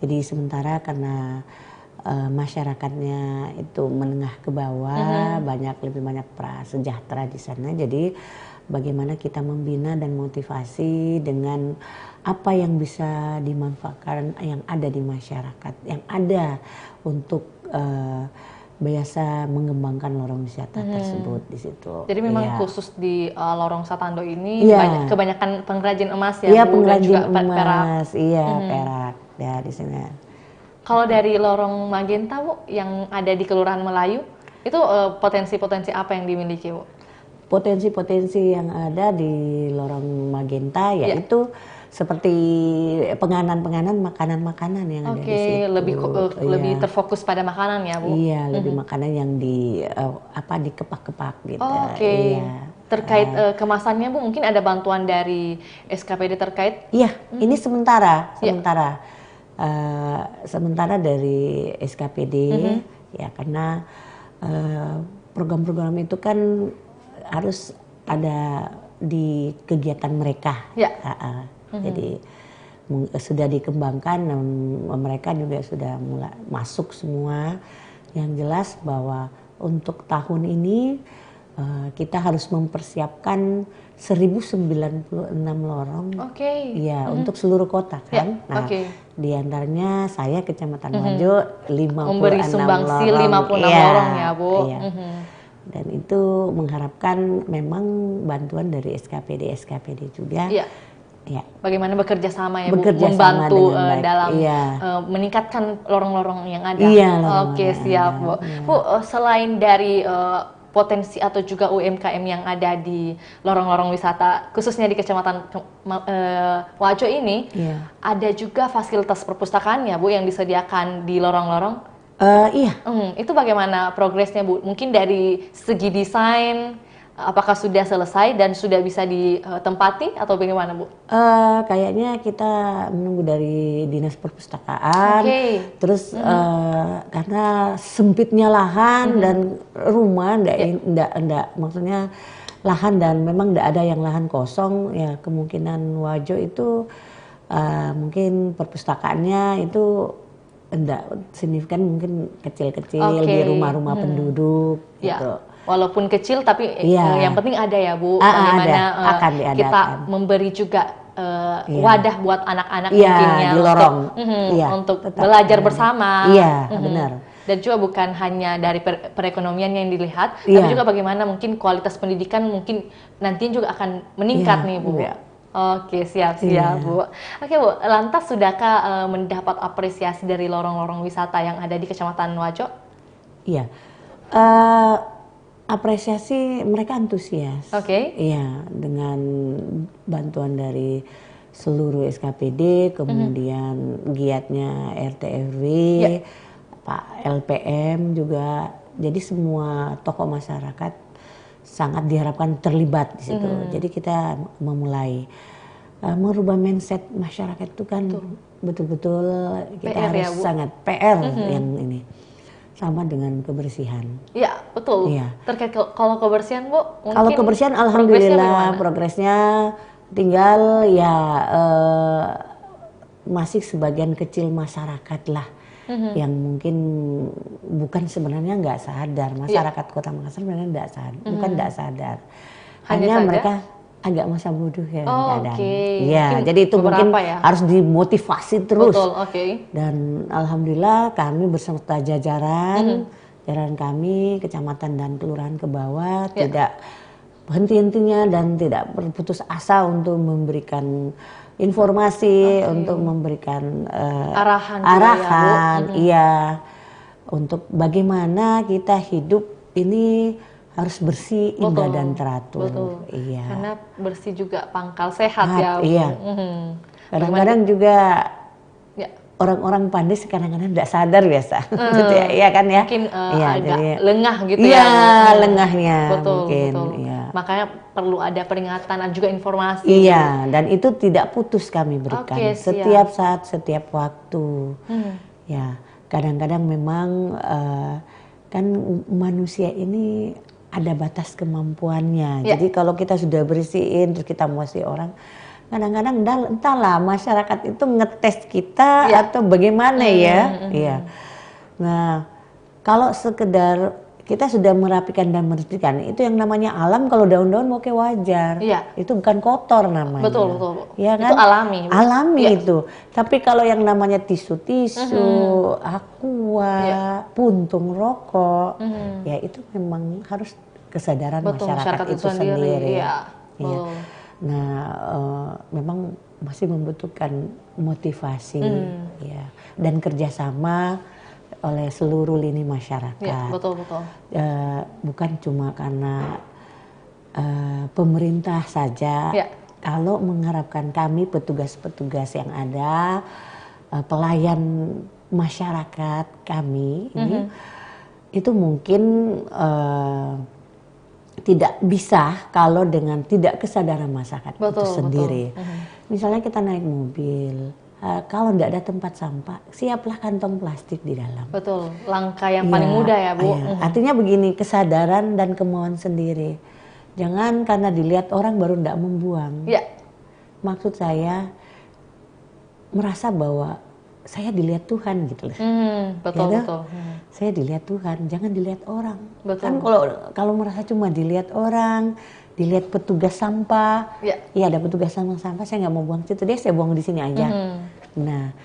Jadi sementara karena masyarakatnya itu menengah ke bawah, lebih banyak prasejahtera di sana. Jadi bagaimana kita membina dan motivasi dengan apa yang bisa dimanfaatkan yang ada di masyarakat, yang ada untuk biasa mengembangkan lorong wisata tersebut di situ. Jadi memang khusus di lorong Satando ini kebanyakan pengrajin emas, ya, Bu, dan pengrajin juga emas, perak ya di sini. Kalau dari lorong Magenta, Bu, yang ada di Kelurahan Melayu, itu potensi-potensi apa yang dimiliki, Bu? Potensi-potensi yang ada di lorong Magenta yaitu seperti penganan-penganan, makanan-makanan yang ada di situ. Lebih terfokus pada makanan ya, Bu? Iya, lebih makanan yang dikepak-kepak gitu. Oke. Iya. Terkait kemasannya, Bu, mungkin ada bantuan dari SKPD terkait? Iya, ini sementara. Sementara dari SKPD, ya karena program-program itu kan harus ada di kegiatan mereka. Ya. Jadi sudah dikembangkan, mereka juga sudah mulai masuk semua. Yang jelas bahwa untuk tahun ini kita harus mempersiapkan 1096 lorong. Ya, untuk seluruh kota kan. Nah, di antaranya saya Kecamatan Wajo 56 memberi sumbangsi lorong. 56 lorong ya, Bu. Iya. Dan itu mengharapkan memang bantuan dari SKPD juga. Iya. Ya. Bagaimana bekerja sama ya, Bu, Bekerja membantu sama dalam meningkatkan lorong-lorong yang ada. Oke, siap, Bu. Bu, selain dari potensi atau juga UMKM yang ada di lorong-lorong wisata, khususnya di Kecamatan Wajo ini, ada juga fasilitas perpustakaan ya, Bu, yang disediakan di lorong-lorong? Iya. Itu bagaimana progresnya, Bu? Mungkin dari segi desain, apakah sudah selesai dan sudah bisa ditempati atau bagaimana, Bu? Kayaknya kita menunggu dari Dinas Perpustakaan. Terus karena sempitnya lahan dan rumah, enggak, maksudnya lahan dan memang enggak ada yang lahan kosong, ya kemungkinan Wajo itu mungkin perpustakaannya itu enggak signifikan, mungkin kecil-kecil di rumah-rumah penduduk gitu. Walaupun kecil tapi yang penting ada ya, Bu, bagaimana kita memberi juga wadah buat anak-anak mungkin ya, di lorong untuk belajar bersama. Iya, benar. Dan juga bukan hanya dari perekonomian yang dilihat, tapi juga bagaimana mungkin kualitas pendidikan mungkin nantinya juga akan meningkat nih, Bu. Oke, siap, Bu. Oke, Bu, lantas sudahkah mendapat apresiasi dari lorong-lorong wisata yang ada di Kecamatan Wajo? Iya. Apresiasi, mereka antusias. Iya, dengan bantuan dari seluruh SKPD, kemudian giatnya RT RW, Pak LPM juga. Jadi semua tokoh masyarakat sangat diharapkan terlibat di situ. Jadi kita memulai merubah mindset masyarakat itu kan betul-betul kita PR harus ya, sangat PR yang ini. Sama dengan kebersihan. Iya, betul. Terkait kalau kebersihan, Bu, mungkin kalau kebersihan alhamdulillah progresnya tinggal ya masih sebagian kecil masyarakat lah yang mungkin bukan sebenarnya nggak sadar, masyarakat Kota Makassar sebenarnya nggak sadar, bukan nggak sadar, hanya mereka agak masa bodoh ya kadang. Ya, jadi itu mungkin harus dimotivasi terus. Dan alhamdulillah kami beserta jajaran kami, kecamatan dan kelurahan ke bawah tidak henti-hentinya dan tidak berputus asa untuk memberikan informasi, untuk memberikan arahan, untuk bagaimana kita hidup ini harus bersih, indah dan teratur. Karena bersih juga pangkal sehat ya. Kadang-kadang juga orang-orang pandai kadang-kadang tidak sadar biasa, gitu ya, iya kan ya? Mungkin agak lengah gitu ya. Lengahnya mungkin. Makanya perlu ada peringatan dan juga informasi. Dan itu tidak putus kami berikan setiap saat, setiap waktu. Ya, kadang-kadang memang kan manusia ini ada batas kemampuannya. Jadi kalau kita sudah bersihin terus kita mau kasih orang, kadang-kadang entahlah masyarakat itu ngetes kita atau bagaimana ya. Nah, kalau sekedar kita sudah merapikan dan membersihkan, itu yang namanya alam, kalau daun-daun oke wajar. Itu bukan kotor namanya. Betul. Ya kan? Itu alami. Alami itu. Tapi kalau yang namanya tisu-tisu, aqua, puntung rokok, ya itu memang harus kesadaran masyarakat itu sendiri. Nah, memang masih membutuhkan motivasi dan kerjasama oleh seluruh lini masyarakat. Bukan cuma karena pemerintah saja, kalau mengharapkan kami petugas-petugas yang ada, pelayan masyarakat kami ini, itu mungkin tidak bisa kalau dengan tidak kesadaran masyarakat itu sendiri. Misalnya kita naik mobil, kalau tidak ada tempat sampah, siaplah kantong plastik di dalam. Betul, langkah yang paling mudah ya Bu. Artinya begini, kesadaran dan kemauan sendiri. Jangan karena dilihat orang baru tidak membuang. Ya. Maksud saya merasa bahwa saya dilihat Tuhan gitu loh. Betul, ya, betul. Saya dilihat Tuhan, jangan dilihat orang. Betul. Kan kalau merasa cuma dilihat orang, dilihat petugas sampah, ya ada petugas sampah, saya nggak mau buang situ, dia saya buang di sini aja. Nah,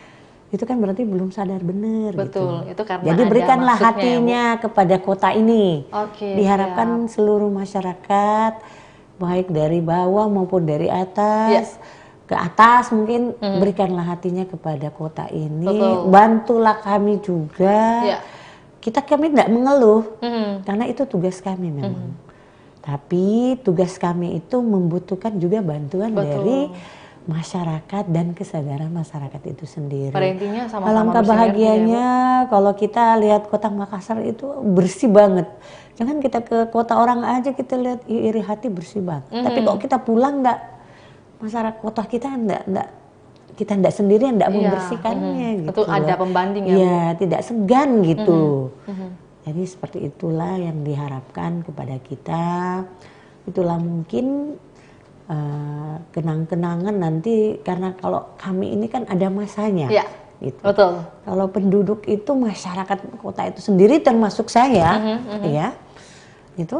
itu kan berarti belum sadar benar. Betul, gitu. Itu karena jadi berikanlah maksudnya, hatinya kepada kota ini. Diharapkan siap. seluruh masyarakat, baik dari bawah maupun dari atas, ke atas mungkin berikanlah hatinya kepada kota ini. Bantulah kami juga. Kami tidak mengeluh, karena itu tugas kami memang. Tapi tugas kami itu membutuhkan juga bantuan dari masyarakat dan kesadaran masyarakat itu sendiri. Pada intinya sama-sama alangkah bahagianya kalau kita lihat kota Makassar itu bersih banget. Jangan kita ke kota orang aja kita lihat iri hati bersih banget. Tapi kok kita pulang masyarakat kota kita kita tidak sendirian membersihkannya gitu. Betul, ada pembanding ya. Iya, tidak segan gitu. Jadi seperti itulah yang diharapkan kepada kita. Itulah mungkin kenang-kenangan nanti, karena kalau kami ini kan ada masanya. Gitu. Betul. Kalau penduduk itu masyarakat kota itu sendiri termasuk saya, ya, itu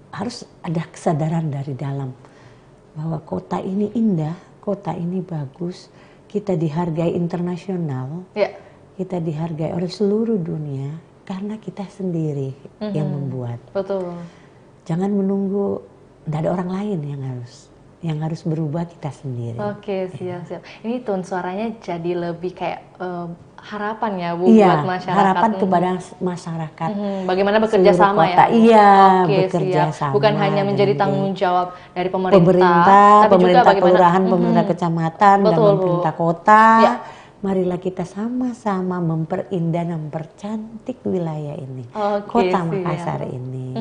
harus ada kesadaran dari dalam bahwa kota ini indah, kota ini bagus, kita dihargai internasional, kita dihargai oleh seluruh dunia karena kita sendiri yang membuat. Betul. Jangan menunggu, tidak ada orang lain yang harus berubah, kita sendiri. Oke, siap. Ini tone suaranya jadi lebih kayak harapan ya Bu, buat masyarakat. Harapan kepada masyarakat. Bagaimana bekerja sama kota, ya? Iya, Oke, bekerja sama. Bukan hanya menjadi tanggung jawab dari pemerintah, tapi pemerintah juga kelurahan, pemerintah kecamatan, dan pemerintah kota. Marilah kita sama-sama memperindah dan mempercantik wilayah ini, kota Makassar ini.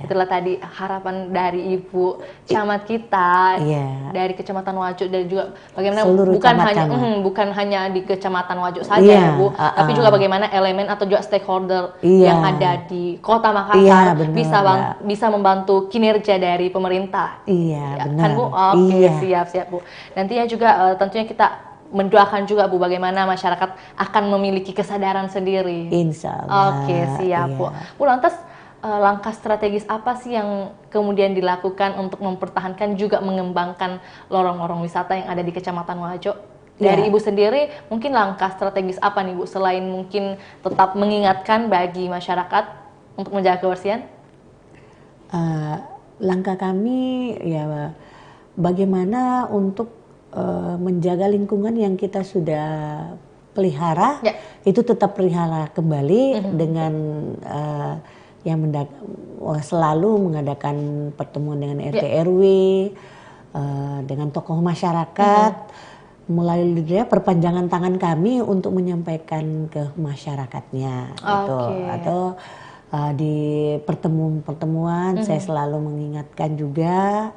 Itulah tadi harapan dari Ibu Camat kita, dari Kecamatan Wajo, dan juga bagaimana seluruh bukan hanya di Kecamatan Wajo saja ya Bu, tapi juga bagaimana elemen atau juga stakeholder yang ada di kota Makassar bisa membantu kinerja dari pemerintah. Benar. Kan Bu? Oke, siap Bu. Nantinya juga tentunya kita mendoakan juga Bu bagaimana masyarakat akan memiliki kesadaran sendiri. Insya Allah. Oke, siap Bu. Bu, lantas langkah strategis apa sih yang kemudian dilakukan untuk mempertahankan juga mengembangkan lorong-lorong wisata yang ada di Kecamatan Wajo? Dari Ibu sendiri, mungkin langkah strategis apa nih Bu, selain mungkin tetap mengingatkan bagi masyarakat untuk menjaga kebersihan? Langkah kami ya bagaimana untuk menjaga lingkungan yang kita sudah pelihara, itu tetap pelihara kembali dengan yang selalu mengadakan pertemuan dengan RT RW, dengan tokoh masyarakat, melalui dia perpanjangan tangan kami untuk menyampaikan ke masyarakatnya, gitu. Atau di pertemuan-pertemuan saya selalu mengingatkan juga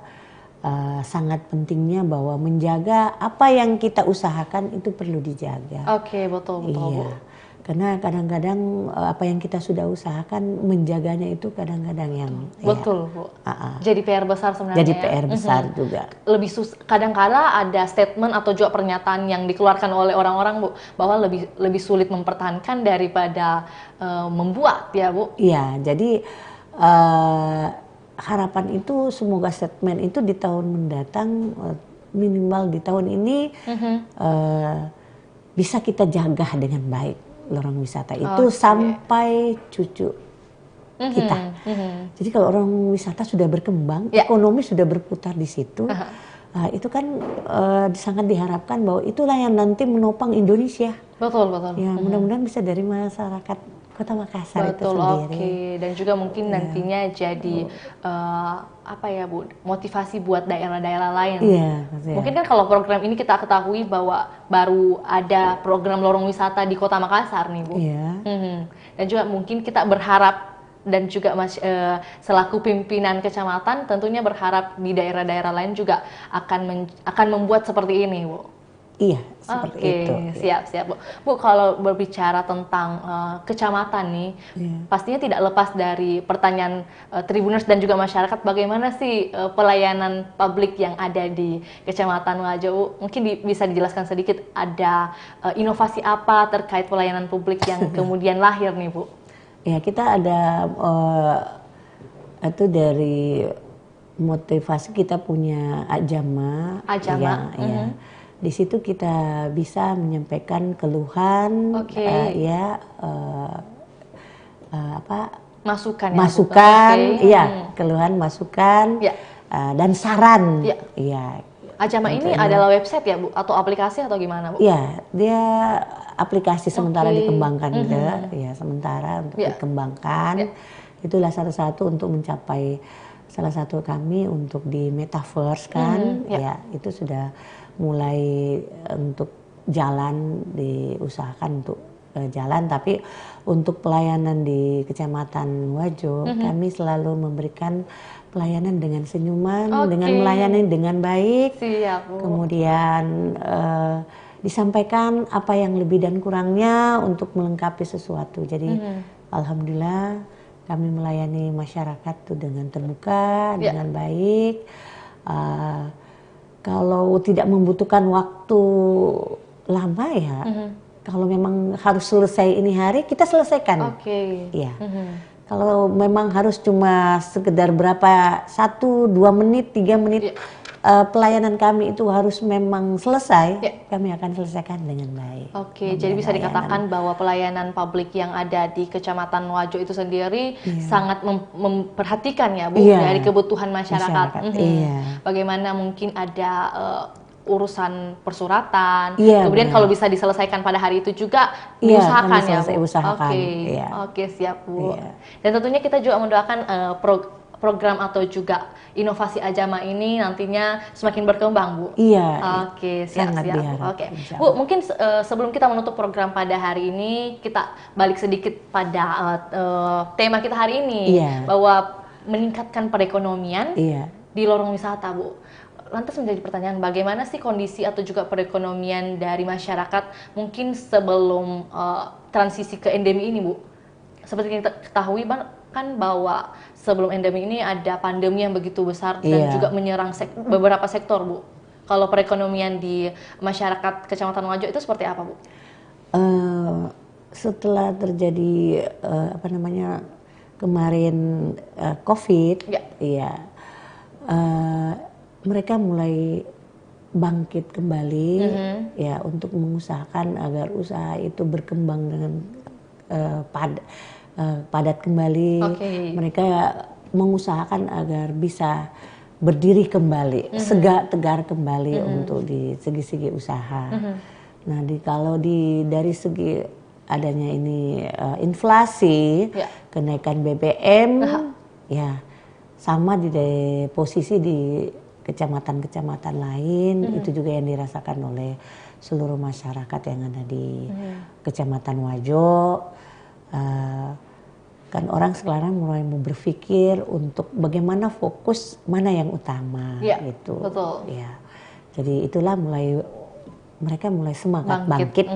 sangat pentingnya bahwa menjaga apa yang kita usahakan itu perlu dijaga. Oke, betul Bu. Karena kadang-kadang apa yang kita sudah usahakan menjaganya itu kadang-kadang yang betul Bu. Jadi PR besar sebenarnya. Jadi PR besar juga. Lebih kadang-kala ada statement atau juga pernyataan yang dikeluarkan oleh orang-orang Bu, bahwa lebih sulit mempertahankan daripada membuat ya Bu. Iya, jadi harapan itu semoga statement itu di tahun mendatang, minimal di tahun ini bisa kita jaga dengan baik lorong wisata itu sampai cucu kita. Jadi kalau orang wisata sudah berkembang, ekonomi sudah berputar di situ, itu kan sangat diharapkan bahwa itulah yang nanti menopang Indonesia. Betul. Ya, mudah-mudahan bisa dari masyarakat Kota Makassar itu Betul, sendiri. oke. Dan juga mungkin nantinya jadi apa ya Bu, motivasi buat daerah-daerah lain. Iya, Mungkin kan kalau program ini kita ketahui bahwa baru ada program lorong wisata di Kota Makassar nih Bu. Iya. Dan juga mungkin kita berharap dan juga selaku pimpinan kecamatan tentunya berharap di daerah-daerah lain juga akan membuat seperti ini Bu. Iya, seperti itu. Siap Bu. Bu, kalau berbicara tentang kecamatan nih, pastinya tidak lepas dari pertanyaan Tribuners dan juga masyarakat, bagaimana sih pelayanan publik yang ada di Kecamatan Wajo, Bu? Mungkin bisa dijelaskan sedikit, ada inovasi apa terkait pelayanan publik yang kemudian lahir nih, Bu? Ya, kita ada itu dari motivasi kita punya Ajama. Ya. Di situ kita bisa menyampaikan keluhan, masukan, keluhan, masukan, dan saran. Ya. Ajama ini adalah website ya Bu, atau aplikasi atau gimana Bu? Ya, dia aplikasi sementara dikembangkan gitu, ya sementara untuk dikembangkan. Itulah satu-satu untuk mencapai salah satu kami untuk di metaverse kan, ya itu sudah mulai untuk jalan, diusahakan untuk jalan, tapi untuk pelayanan di Kecamatan Wajo kami selalu memberikan pelayanan dengan senyuman, dengan melayani dengan baik. Siap, Bu. Kemudian disampaikan apa yang lebih dan kurangnya untuk melengkapi sesuatu. Jadi alhamdulillah kami melayani masyarakat tuh dengan terbuka, dengan baik. Kalau tidak membutuhkan waktu lama ya, kalau memang harus selesai ini hari, kita selesaikan. Ya. Kalau memang harus cuma sekedar berapa, 1, 2 menit, 3 menit, pelayanan kami itu harus memang selesai, kami akan selesaikan dengan baik. Jadi bisa dikatakan bahwa pelayanan publik yang ada di Kecamatan Wajo itu sendiri sangat memperhatikan ya Bu, dari kebutuhan masyarakat. Bagaimana mungkin ada urusan persuratan, kemudian kalau bisa diselesaikan pada hari itu juga diusahakan ya Bu. Oke, siap Bu. Dan tentunya kita juga mendoakan program atau juga inovasi Ajama ini nantinya semakin berkembang, Bu. Siap. Bu, mungkin sebelum kita menutup program pada hari ini, kita balik sedikit pada tema kita hari ini, bahwa meningkatkan perekonomian di lorong wisata, Bu. Lantas menjadi pertanyaan, bagaimana sih kondisi atau juga perekonomian dari masyarakat mungkin sebelum transisi ke endemi ini, Bu? Seperti kita ketahui kan bahwa sebelum endemi ini ada pandemi yang begitu besar dan juga menyerang beberapa sektor, Bu. Kalau perekonomian di masyarakat Kecamatan Wajo itu seperti apa, Bu? Setelah terjadi kemarin COVID, mereka mulai bangkit kembali ya untuk mengusahakan agar usaha itu berkembang dengan padat kembali. Mereka mengusahakan agar bisa berdiri kembali, tegar kembali untuk di segi-segi usaha. Nah, kalau dari segi adanya ini inflasi, kenaikan BBM, ya sama di posisi di kecamatan-kecamatan lain, itu juga yang dirasakan oleh seluruh masyarakat yang ada di Kecamatan Wajo. Kan orang sekarang mulai berpikir untuk bagaimana fokus mana yang utama gitu. Betul. Ya. Jadi itulah mereka mulai semangat bangkit.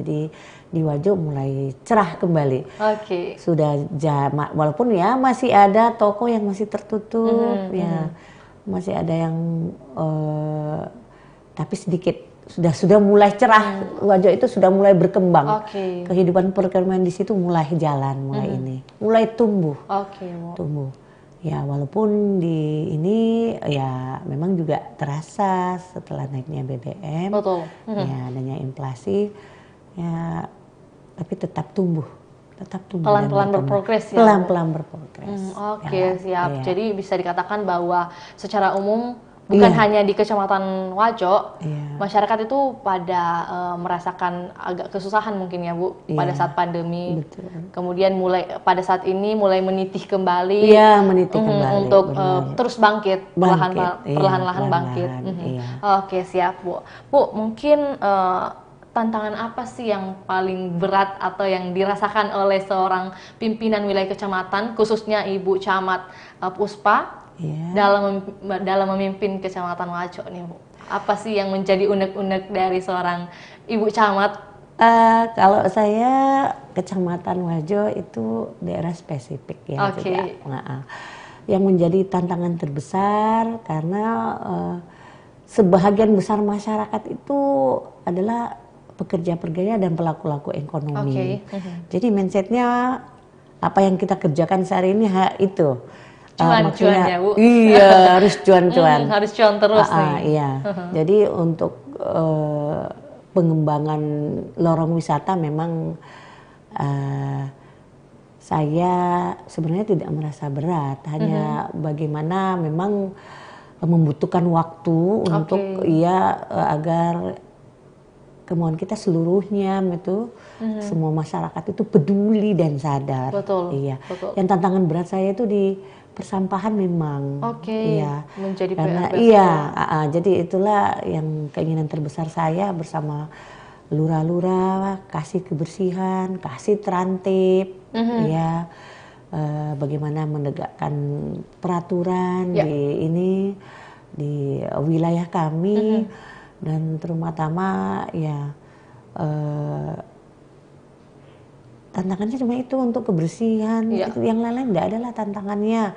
Jadi di Wajo mulai cerah kembali. Sudah walaupun ya masih ada toko yang masih tertutup, masih ada yang tapi sedikit sudah mulai cerah. Wajo itu sudah mulai berkembang. Kehidupan perekonomian di situ mulai jalan, mulai tumbuh. Tumbuh. Ya walaupun di ini ya memang juga terasa setelah naiknya BBM, ya adanya inflasi, ya tapi tetap tumbuh. Pelan-pelan berprogres ya. Pelan-pelan berprogres. Siap. Jadi bisa dikatakan bahwa secara umum bukan Iya. hanya di Kecamatan Wajo, Iya. masyarakat itu pada merasakan agak kesusahan mungkin ya Bu pada Iya. saat pandemi. Betul. Kemudian pada saat ini mulai menitih kembali, Iya, meniti kembali, untuk benar. terus bangkit, Bangkit, iya, perlahan-lahan bangkit. perlahan-lahan, iya. Oke, siap Bu. Bu, mungkin tantangan apa sih yang paling berat atau yang dirasakan oleh seorang pimpinan wilayah kecamatan, khususnya Ibu Camat Puspa, Iya. dalam memimpin Kecamatan Wajo nih Bu? Apa sih yang menjadi unek-unek dari seorang Ibu Camat? Kalau saya Kecamatan Wajo itu daerah spesifik ya Oke. juga. Nah, yang menjadi tantangan terbesar karena sebahagian besar masyarakat itu adalah pekerja-pekerja dan pelaku-pelaku ekonomi. Jadi mindsetnya apa yang kita kerjakan sehari ini itu. Cuan Maksudnya, ya Bu? iya harus cuan-cuan. Harus cuan terus nih. Iya. Jadi untuk pengembangan lorong wisata memang saya sebenarnya tidak merasa berat, hanya bagaimana memang membutuhkan waktu untuk agar kemauan kita seluruhnya itu semua masyarakat itu peduli dan sadar. Betul. Iya. Betul. Yang tantangan berat saya itu di persampahan memang. Iya. Menjadi Karena PR jadi itulah yang keinginan terbesar saya bersama lurah-lurah, kasih kebersihan, kasih terantib, ya. Bagaimana menegakkan peraturan di wilayah kami. Dan terutama ya tantangannya cuma itu untuk kebersihan. Itu yang lain-lain tidak adalah tantangannya.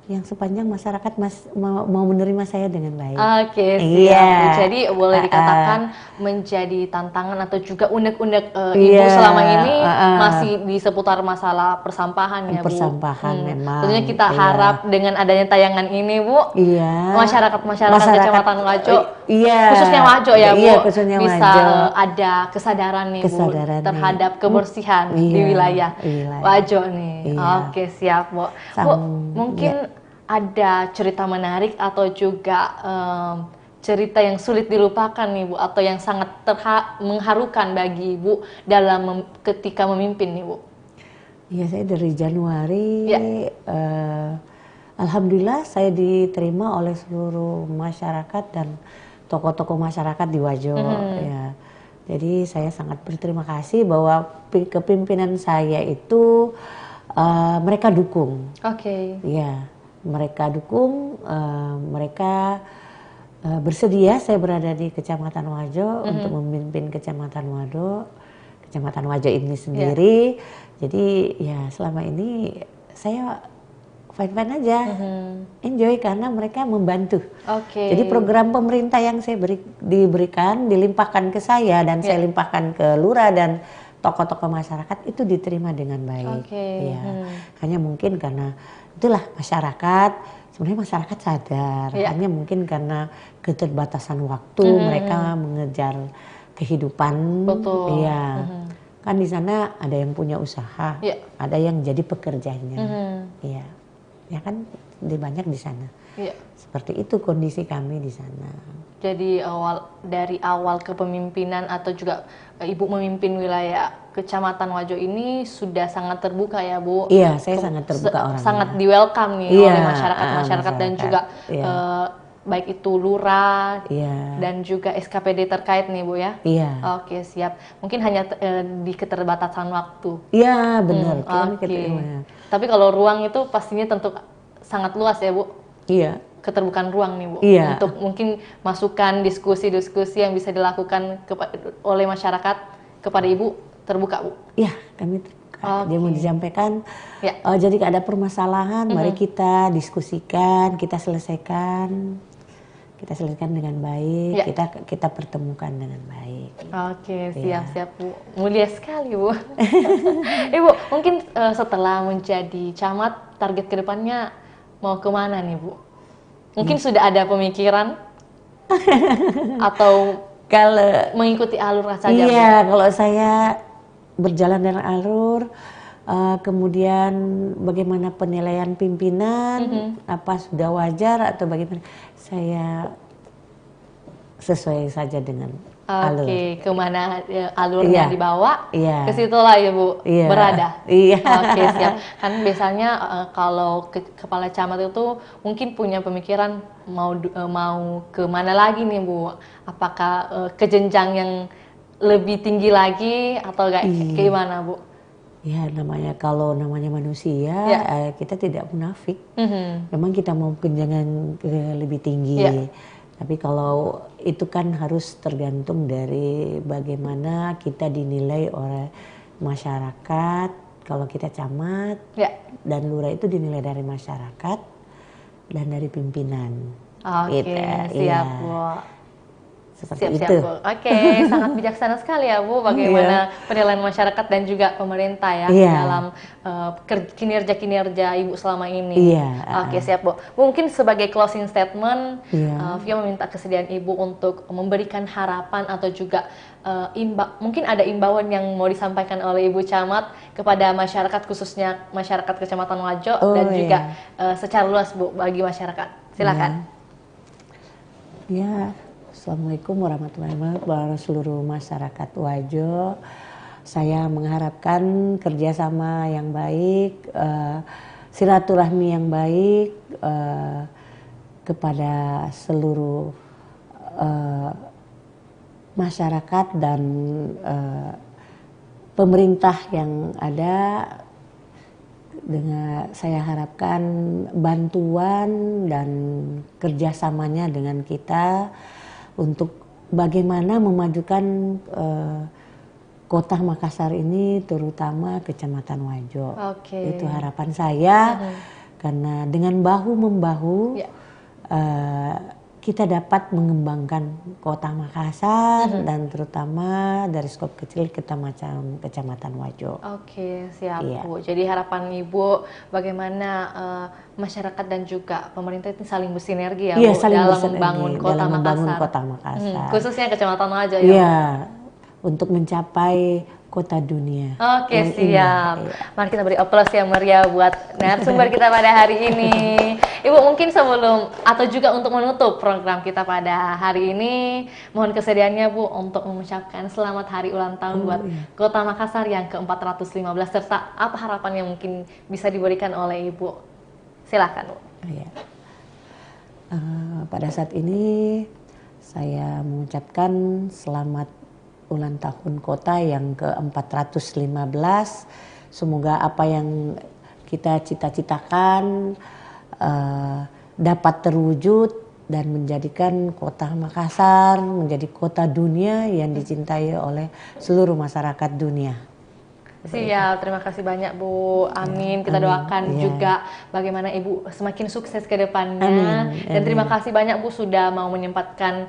Yang sepanjang masyarakat mau menerima saya dengan baik. Oke, siap. Iya. Jadi boleh dikatakan menjadi tantangan atau juga unek-unek Ibu selama ini masih di seputar masalah persampahan ya Bu. Persampahan memang. Tentunya kita harap dengan adanya tayangan ini Bu, masyarakat Kecamatan Wajo, khususnya Wajo ya Bu, bisa ada kesadaran nih Bu terhadap kebersihan di wilayah Wajo nih. Oke, siap Bu. Bu, mungkin ada cerita menarik atau juga cerita yang sulit dilupakan nih Bu, atau yang sangat mengharukan bagi Ibu dalam ketika memimpin nih Bu? Iya, saya dari Januari, alhamdulillah saya diterima oleh seluruh masyarakat dan tokoh-tokoh masyarakat di Wajo. Ya. Jadi saya sangat berterima kasih bahwa kepimpinan saya itu mereka dukung. Ya, mereka dukung, mereka bersedia saya berada di Kecamatan Wajo untuk memimpin Kecamatan Wajo ini sendiri. Jadi ya selama ini saya fine-fine aja, enjoy karena mereka membantu. Jadi program pemerintah yang saya diberikan, dilimpahkan ke saya dan saya limpahkan ke lurah dan tokoh-tokoh masyarakat itu diterima dengan baik. Hanya mungkin karena itulah masyarakat, sebenarnya masyarakat sadar. Hanya mungkin karena keterbatasan waktu mereka mengejar kehidupan. Iya. Kan di sana ada yang punya usaha, ada yang jadi pekerjanya. Iya. Ya kan banyak di sana. Seperti itu kondisi kami di sana. Jadi dari awal kepemimpinan atau juga Ibu memimpin wilayah Kecamatan Wajo ini sudah sangat terbuka ya Bu? Iya, saya sangat terbuka orangnya. Sangat di welcome nih oleh masyarakat dan juga baik itu lurah dan juga SKPD terkait nih Bu ya? Iya. Oke, siap. Mungkin hanya di keterbatasan waktu. Iya, benar. Tapi kalau ruang itu pastinya tentu sangat luas ya Bu? Iya. Keterbukaan ruang nih Bu, untuk mungkin masukan diskusi-diskusi yang bisa dilakukan oleh masyarakat kepada Ibu terbuka Bu? Iya, kami terbuka. Dia mau disampaikan, jadi ada permasalahan, mari kita diskusikan, kita selesaikan dengan baik, kita pertemukan dengan baik. Oke, siap Bu, mulia sekali Bu. Ibu, mungkin setelah menjadi camat, target kedepannya mau kemana nih Bu? Mungkin sudah ada pemikiran atau kalau mengikuti alur saja? Iya, kalau saya berjalan dengan alur, Kemudian bagaimana penilaian pimpinan, apa sudah wajar atau bagaimana? Saya sesuai saja dengan alur. Oke, kemana alurnya Iya. dibawa, Iya. ke situlah Ibu Iya. berada. Iya. Oke, siap. Kan biasanya kalau kepala camat itu mungkin punya pemikiran mau ke mana lagi nih Bu? Apakah ke jenjang yang lebih tinggi lagi atau gimana Bu? Ya namanya kalau namanya manusia Ya. kita tidak munafik. Memang kita mau jenjang lebih tinggi. Ya. Tapi kalau itu kan harus tergantung dari bagaimana kita dinilai oleh masyarakat. Kalau kita camat dan lurah itu dinilai dari masyarakat dan dari pimpinan. Oke, siap Bu. Seperti Siap, itu. Bu. Oke, sangat bijaksana sekali ya Bu, bagaimana penilaian masyarakat dan juga pemerintah ya dalam kinerja-kinerja Ibu selama ini. Oke, siap Bu. Mungkin sebagai closing statement, Via meminta kesediaan Ibu untuk memberikan harapan atau juga mungkin ada imbauan yang mau disampaikan oleh Ibu Camat kepada masyarakat, khususnya masyarakat Kecamatan Wajo dan juga secara luas Bu bagi masyarakat. Silakan. Ya. Assalamualaikum warahmatullahi wabarakatuh seluruh masyarakat Wajo. Saya mengharapkan kerjasama yang baik, silaturahmi yang baik kepada seluruh masyarakat dan pemerintah yang ada. Dengan saya harapkan bantuan dan kerjasamanya dengan kita untuk bagaimana memajukan kota Makassar ini, terutama Kecamatan Wajo. Itu harapan saya, karena dengan bahu-membahu kita dapat mengembangkan kota Makassar dan terutama dari skop kecil Kecamatan Wajo. Oke, siap Bu. Jadi harapan Ibu bagaimana masyarakat dan juga pemerintah itu saling bersinergi ya Bu dalam membangun kota Makassar. Khususnya Kecamatan Wajo ya. Iya, untuk mencapai kota dunia. Oke, siap. Mari kita beri aplaus yang meriah buat narasumber kita pada hari ini. Ibu, mungkin sebelum atau juga untuk menutup program kita pada hari ini, mohon kesediaannya Bu untuk mengucapkan selamat hari ulang tahun buat Kota Makassar yang ke-415 serta apa harapan yang mungkin bisa diberikan oleh Ibu. Silakan Bu. Pada saat ini saya mengucapkan selamat ulang tahun kota yang ke-415. Semoga apa yang kita cita-citakan dapat terwujud dan menjadikan kota Makassar menjadi kota dunia yang dicintai oleh seluruh masyarakat dunia. Siap, terima kasih banyak Bu. Amin. Kita doakan juga bagaimana Ibu semakin sukses ke depannya. Dan terima kasih banyak Bu sudah mau menyempatkan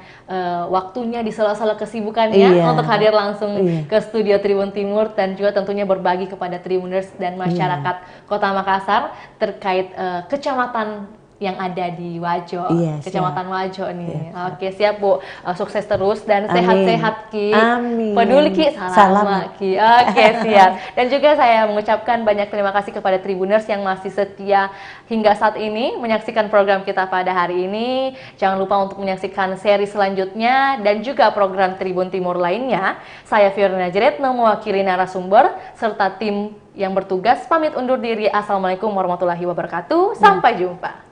waktunya di sela-sela kesibukannya untuk hadir langsung ke studio Tribun Timur dan juga tentunya berbagi kepada Tribuners dan masyarakat Kota Makassar terkait kecamatan yang ada di Wajo, Kecamatan Wajo nih. Oke, siap Bu. Sukses terus dan sehat-sehat Ki. Amin. Peduli Ki, salam Ki. Oke, siap. Dan juga saya mengucapkan banyak terima kasih kepada Tribuners yang masih setia hingga saat ini menyaksikan program kita pada hari ini. Jangan lupa untuk menyaksikan seri selanjutnya dan juga program Tribun Timur lainnya. Saya Fiorina Jeretno mewakili narasumber serta tim yang bertugas pamit undur diri. Assalamualaikum warahmatullahi wabarakatuh. Sampai jumpa.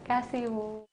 Terima kasih Bu.